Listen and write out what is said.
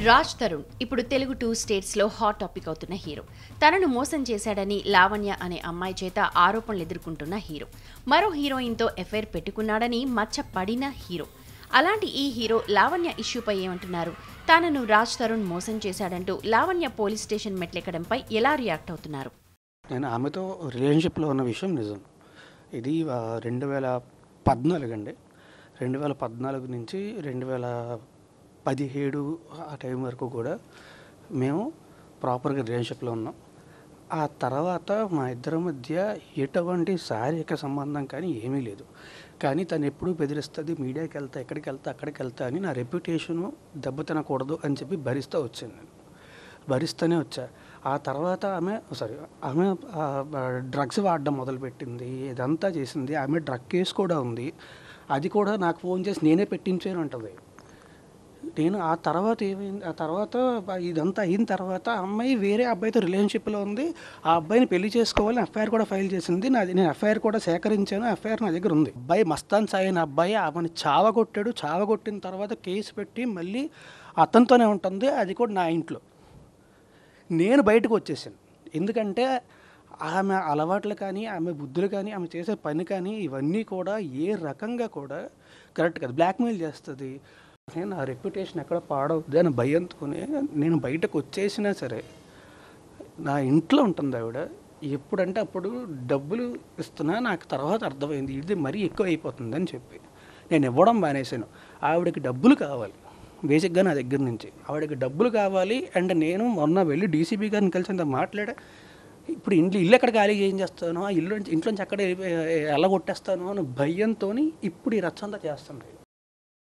రాజ్ తరుణ్ ఇప్పుడు తెలుగు 2 స్టేట్స్లో hot topic అవుతున్న హీరో. తనను మోసం చేశాడని లావణ్య అనే అమ్మాయి చేత ఆరోపణలు ఎదుర్కొంటున్న హీరో. మరో హీరోయిన్తో ఎఫైర్ పెట్టుకున్నాడని మచ్చ పడిన హీరో. అలాంటి ఈ హీరో లావణ్య ఇష్యూపై ఏమంటున్నారు? తనను రాజ్ తరుణ్ మోసం చేశాడంటూ లావణ్య పోలీస్ స్టేషన్ మెట్లెక్కడంపై ఎలా రియాక్ట్ అవుతున్నారు? నేను ఆమెతో రిలేషన్షిప్లో ఉన్న విషయం నిజం. ఇది 2014 అండి. 2014 నుంచి 2017 ఆ టైం వరకు కూడా మేము ప్రాపర్గా రిలేషన్షిప్లో ఉన్నాం. ఆ తర్వాత మా ఇద్దరి మధ్య ఎటువంటి శారీరక సంబంధం కానీ ఏమీ లేదు. కానీ తను ఎప్పుడూ బెదిరిస్తుంది, మీడియాకి వెళ్తా, ఎక్కడికి వెళ్తా అక్కడికి వెళ్తా అని నా రెప్యుటేషను దెబ్బతినకూడదు అని చెప్పి భరిస్తూ వచ్చాను. నేను భరిస్తూనే వచ్చా. ఆ తర్వాత ఆమె డ్రగ్స్ వాడడం మొదలుపెట్టింది, ఇదంతా చేసింది. ఆమె డ్రగ్ కేసు కూడా ఉంది. అది కూడా నాకు ఫోన్ చేసి నేనే పెట్టించాను అంటుంది. నేను ఆ తర్వాత ఏమైంది, ఆ తర్వాత ఇదంతా అయిన తర్వాత అమ్మాయి వేరే అబ్బాయితో రిలేషన్షిప్లో ఉంది. ఆ అబ్బాయిని పెళ్లి చేసుకోవాలని ఎఫ్ఐఆర్ కూడా ఫైల్ చేసింది. నేను ఎఫ్ఐఆర్ కూడా సేకరించాను. ఎఫ్ఐఆర్ నా దగ్గర ఉంది. అబ్బాయి మస్తాన్ సాయి అనే అబ్బాయి ఆమెను చావగొట్టాడు. చావగొట్టిన తర్వాత కేసు పెట్టి మళ్ళీ అతనితోనే ఉంటుంది. అది కూడా నా ఇంట్లో. నేను బయటకు వచ్చేసాను. ఎందుకంటే ఆమె అలవాట్లు కానీ, ఆమె బుద్ధులు కానీ, ఆమె చేసే పని కానీ ఇవన్నీ కూడా ఏ రకంగా కూడా కరెక్ట్ కాదు. బ్లాక్మెయిల్ చేస్తుంది. నేను నా రెప్యుటేషన్ ఎక్కడ పాడవుద్ది అని భయంతోనే నేను బయటకు వచ్చేసినా సరే నా ఇంట్లో ఉంటుంది ఆవిడ. ఎప్పుడంటే అప్పుడు డబ్బులు ఇస్తున్నా. నాకు తర్వాత అర్థమైంది ఇది మరీ ఎక్కువ అయిపోతుంది అని చెప్పి నేను ఇవ్వడం మానేశాను. ఆవిడకి డబ్బులు కావాలి బేసిక్గా నా దగ్గర నుంచి. ఆవిడకి డబ్బులు కావాలి. అండ్ నేను మొన్న వెళ్ళి డీసీపీ గారిని కలిసి మాట్లాడా. ఇప్పుడు ఇల్లు ఎక్కడ ఖాళీ ఏం చేస్తానో, ఇంట్లోంచి ఎక్కడ ఎలా కొట్టేస్తానో అని భయంతో ఇప్పుడు ఈ రచ్చంతా చేస్తుంది.